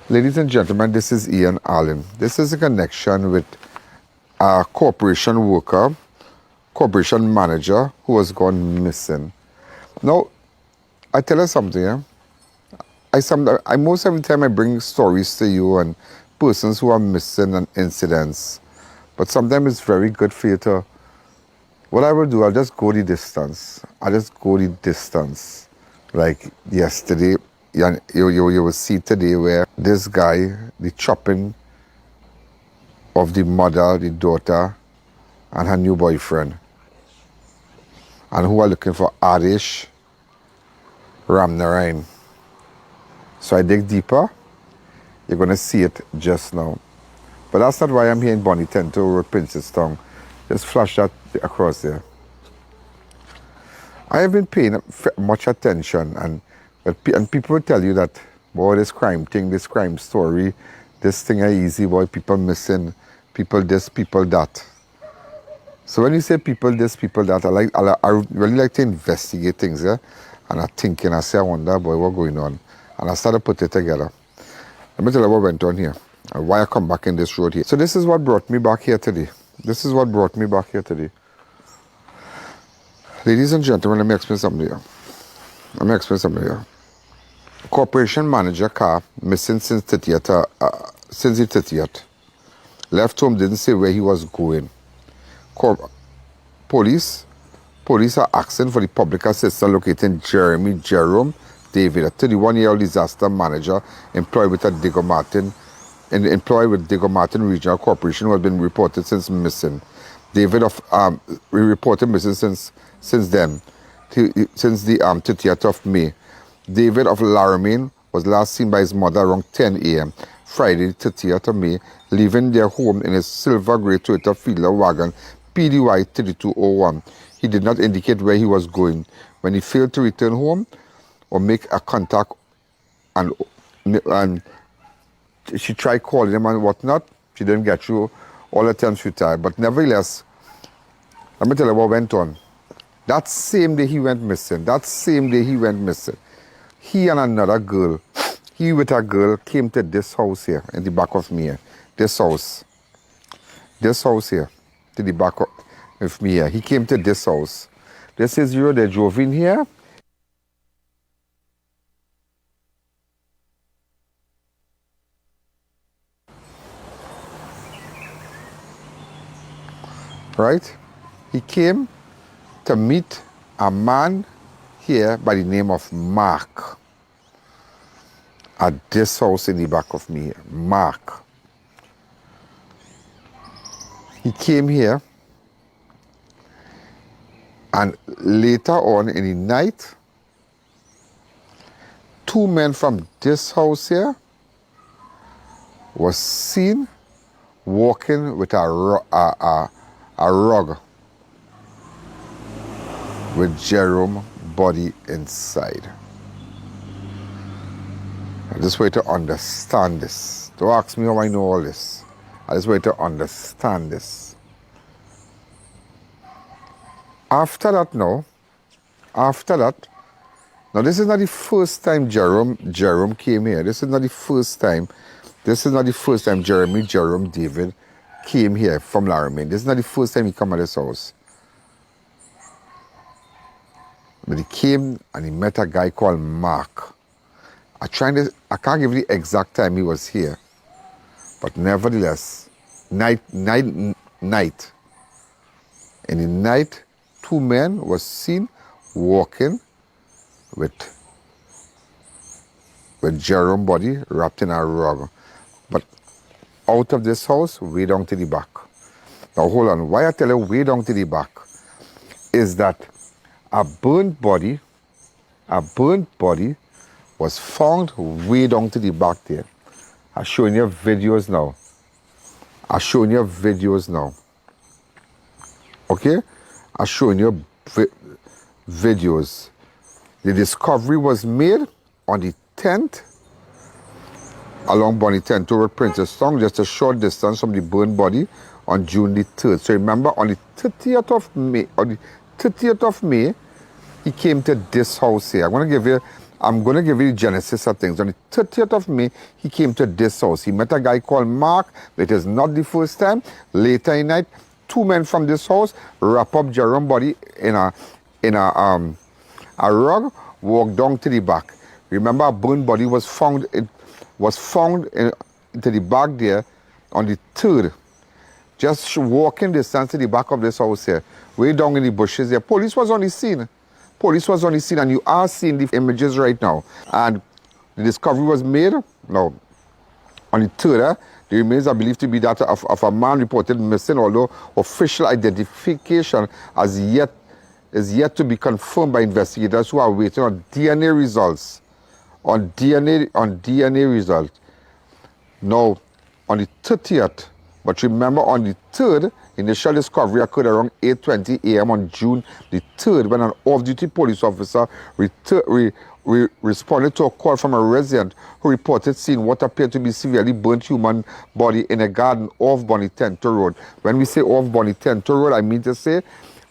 Ladies and gentlemen, this is I.A.N. This is a connection with a corporation worker, corporation manager who has gone missing. Now, I tell you something, yeah? I most every time I bring stories to you and persons who are missing and incidents, but sometimes it's very good for you to, what I will do, I'll just go the distance. Like yesterday, you will see today where this guy, the chopping of the mother, the daughter, and her new boyfriend, and who are looking for Adish Ramnarain. So I dig deeper, you're going to see it just now. But that's not why I'm here in Buen Intento Road, Princestown. Just flash that across there. I have been paying much attention, and people will tell you that, boy, this crime thing, this crime story, this thing are easy, boy, people missing, people this, people that. So when you say people this, people that, I really like to investigate things, yeah? And I think, and I say, I wonder, boy, what's going on? And I started to put it together. Let me tell you what went on here, and why I come back in this road here. So this is what brought me back here today. Ladies and gentlemen, let me explain something here. Corporation manager car missing since the 30th. Left home, didn't say where he was going. Police are asking for the public assistant locating Jeremy Jerome David, a 31-year-old disaster manager employed with Diego Martin Regional Corporation, who has been reported since missing. David reported missing since the 30th of May. David of Romaine was last seen by his mother around 10 a.m. Friday, 30th of May, leaving their home in his silver grey Toyota Fielder Wagon, PDY 3201. He did not indicate where he was going. When he failed to return home or make a contact, and she tried calling him and whatnot, she didn't get through. All attempts futile. But nevertheless, let me tell you what went on. That same day he went missing. He and another girl, he with a girl, came to this house here in the back of me here. This house here, to the back of me here. He came to this house. This is you, they drove in here. Right? He came to meet a man here by the name of Mark at this house in the back of me here. Mark. He came here, and later on in the night, two men from this house here was seen walking with a rug with Jerome body inside. I just want to understand this. Don't ask me how I know all this. I just want to understand this. After that, now this is not the first time Jerome came here. This is not the first time Jeremy Jerome David came here from Romaine. This is not the first time he come at this house. But he came and he met a guy called Mark. I can't give you the exact time he was here, but nevertheless, night. In the night, two men was seen walking with Jerome body wrapped in a rug. But out of this house, way down to the back. Now hold on, why I tell you way down to the back is that a burnt body was found way down to the back there. I'm showing you videos now. Okay? I'm showing you videos. The discovery was made on the 10th along Buen Intento Road, Princestown, just a short distance from the burnt body on June the 3rd. So remember, on the 30th of May, he came to this house here. I'm going to give you I'm going to give you the genesis of things. On the 30th of May, he came to this house. He met a guy called Mark. It is not the first time. Later in night, two men from this house wrap up Jerome's body in a rug, walk down to the back. Remember, a burned body was found. It was found into the back there on the 3rd. Just walking distance to the back of this house here, way down in the bushes there. Police was on the scene. Police was on the scene, and you are seeing the images right now. And the discovery was made now on the 3rd. The remains are believed to be that of a man reported missing, although official identification is yet to be confirmed by investigators who are waiting on DNA results. On DNA results. Now, on the 30th, but remember on the 3rd, initial discovery occurred around 8:20 a.m. on June the 3rd when an off-duty police officer responded to a call from a resident who reported seeing what appeared to be severely burnt human body in a garden off Buen Intento Road. When we say off Buen Intento Road, I mean to say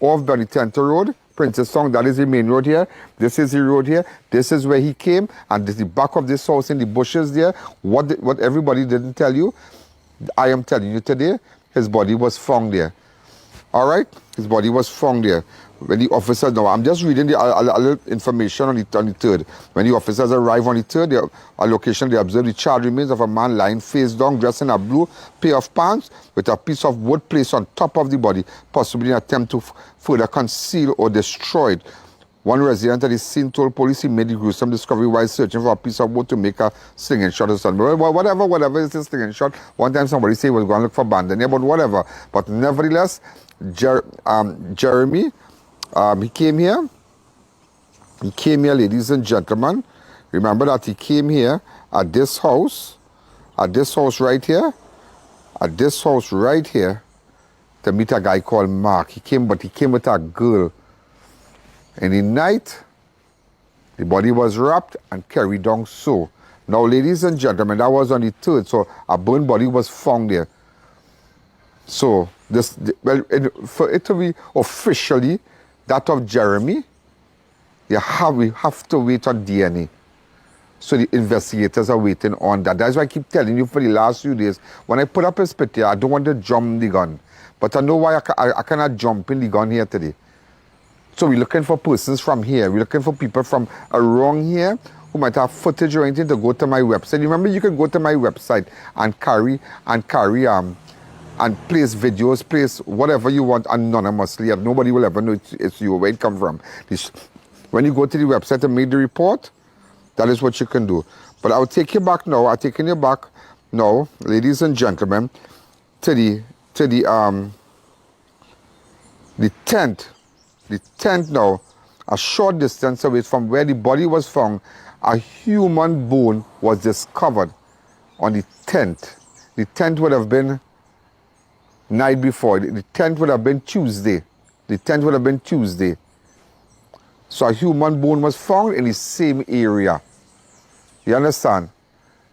off Buen Intento Road, Princess Song, that is the main road here. This is the road here. This is where he came, and this is the back of this house in the bushes there. What everybody didn't tell you, I am telling you today, his body was found there. All right? His body was found there. When the officers, now I'm just reading a little information on the 3rd. When the officers arrived on the 3rd, a location, they observed the charred remains of a man lying face down, dressed in a blue pair of pants with a piece of wood placed on top of the body, possibly in an attempt to further conceal or destroy it. One resident at the scene told police he made the gruesome discovery while searching for a piece of wood to make a slinging shot or something. Whatever is a slinging shot. One time somebody said he was going to look for bandit, but whatever. But nevertheless, Jeremy, he came here. He came here, ladies and gentlemen. Remember that he came here at this house right here, to meet a guy called Mark. He came with a girl. In the night, the body was wrapped and carried down so. Now, ladies and gentlemen, that was on the 3rd, so a burned body was found there. So, for it to be officially that of Jeremy, we have to wait on DNA. So the investigators are waiting on that. That's why I keep telling you for the last few days, when I put up his picture, I don't want to jump the gun. But I know why I cannot jump in the gun here today. So we're looking for persons from here. We're looking for people from around here who might have footage or anything to go to my website. Remember, you can go to my website and place videos, place whatever you want anonymously, and nobody will ever know it's you, where it come from. When you go to the website and make the report, that is what you can do. But I'll take you back now. I'm taking you back now, ladies and gentlemen, to the 10th. The 10th now, a short distance away from where the body was found, a human bone was discovered on the 10th. The 10th would have been night before. The 10th would have been Tuesday. So a human bone was found in the same area. You understand?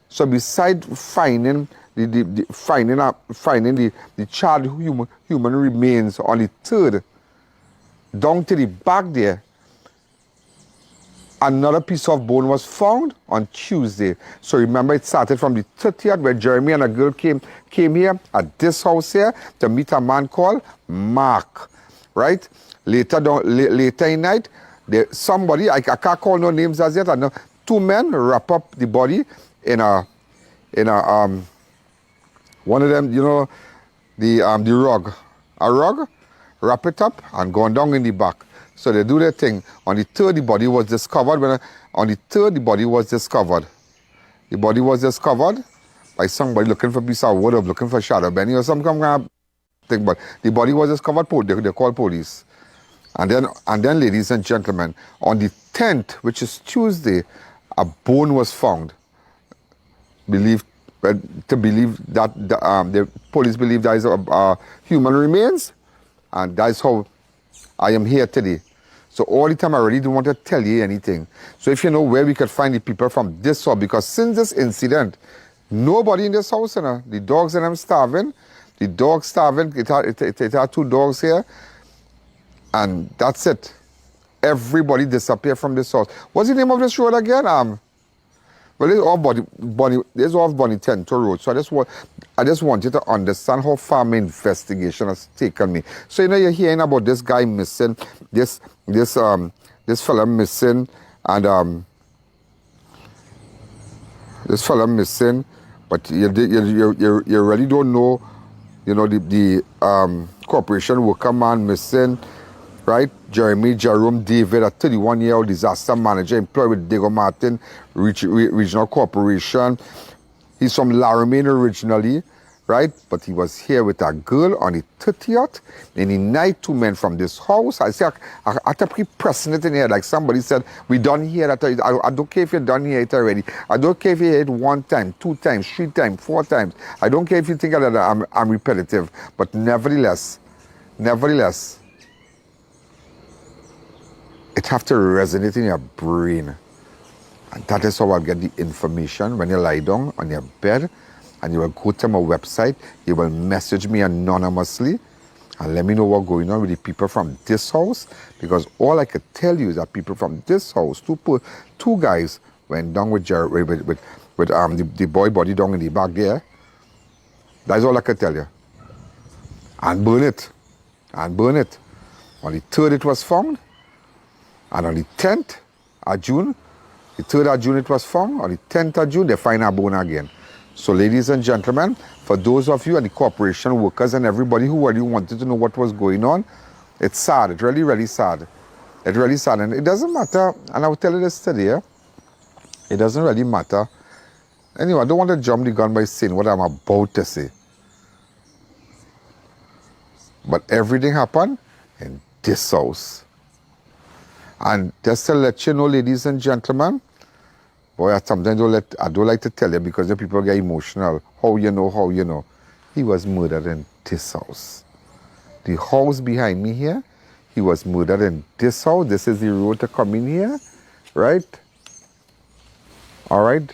So beside finding the charred human remains on the 3rd, down to the back there, another piece of bone was found on Tuesday. So remember, it started from the 30th, where Jeremy and a girl came here at this house here to meet a man called Mark, right? Later in night, somebody, I can't call no names as yet, and two men wrap up the body in a one of them, you know, the rug, a rug, wrap it up and go down in the back. So they do their thing. On the 3rd, the body was discovered. The body was discovered by somebody looking for a piece of wood or looking for shadow benny or some kind of thing. But the body was discovered. They called police. And then, ladies and gentlemen, on the 10th, which is Tuesday, a bone was found. The police believe that is human remains, and that's how I am here today. So all the time I really don't want to tell you anything. So if you know where we could find the people from this house, because since this incident, nobody in this house, you know, the dogs and them starving. The dogs starving. It had two dogs here, and that's it. everybody disappeared from this house. What's the name of this road again? Well, it's off Buen Intento Road. So I just want you to understand how far my investigation has taken me. So you're hearing about this guy missing, this fella missing, and this fella missing, but you really don't know, the corporation worker man missing, right? Jeremy Jerome David, a 31-year-old disaster manager employed with Diego Martin Regional Corporation. He's from Romaine originally, right? But he was here with a girl on the 30th, and he night 2 men from this house. I say, I have to keep pressing it in here, like somebody said, we done here that. I don't care if you're done here it already. I don't care if you hear it 1 time, 2 times, 3 times, 4 times. I don't care if you think that I'm repetitive, but nevertheless, it have to resonate in your brain. And that is how I'll get the information when you lie down on your bed and you will go to my website, you will message me anonymously and let me know what's going on with the people from this house, because all I could tell you is that people from this house, two guys went down with the boy body down in the back there. That's all I could tell you. And burn it. On the 3rd it was found. And on the 10th of June, the 3rd of June it was found. On the 10th of June, they find a bone again. So ladies and gentlemen, for those of you and the corporation workers and everybody who really wanted to know what was going on, it's sad. It's really, really sad. It's really sad. And it doesn't matter, and I will tell you this today, it doesn't really matter. Anyway, I don't want to jump the gun by saying what I'm about to say. But everything happened in this house. And just to let you know, ladies and gentlemen, boy, sometimes I don't like to tell you because the people get emotional. How you know. He was murdered in this house. The house behind me here, he was murdered in this house. This is the road to come in here, right? All right.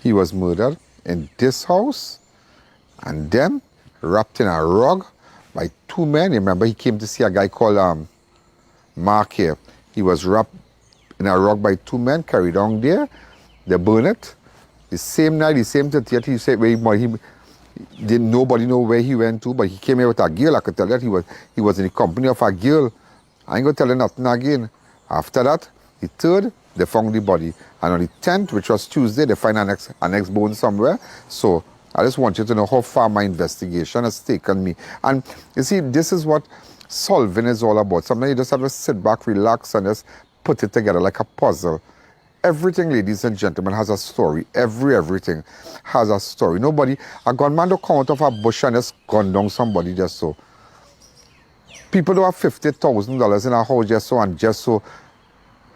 He was murdered in this house and then wrapped in a rug by 2 men. Remember, he came to see a guy called Mark here. He was wrapped in a rug by 2 men, carried on there. They burned it. The same night, the same 30th, he said didn't nobody know where he went to, but he came here with a girl. I could tell that he was in the company of a girl. I ain't gonna tell you nothing again. After that, the 3rd, they found the body. And on the 10th, which was Tuesday, they find an ex bone somewhere. So I just want you to know how far my investigation has taken me. And you see, this is what solving is all about. Sometimes you just have to sit back, relax, and just put it together like a puzzle. Everything, ladies and gentlemen, has a story. Everything has a story. A gunman don't come out of a bush and just gun down somebody just so. People don't have $50,000 in a house just so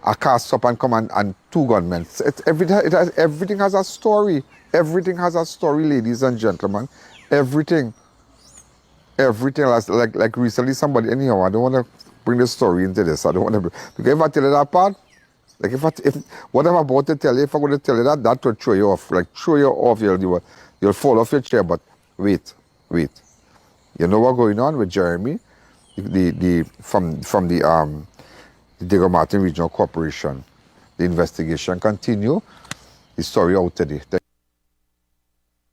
a car stop and come and 2 gunmen. Everything has a story. Everything has a story, ladies and gentlemen. Everything. Like recently somebody, anyhow, I don't want to bring the story into this. I don't want to, because if I tell you that part, like if what I'm about to tell you, if I'm going to tell you that will throw you off. Like throw you off, you'll fall off your chair. But wait. You know what's going on with Jeremy? From the Diego Martin Regional Corporation. The investigation continue. The story out today.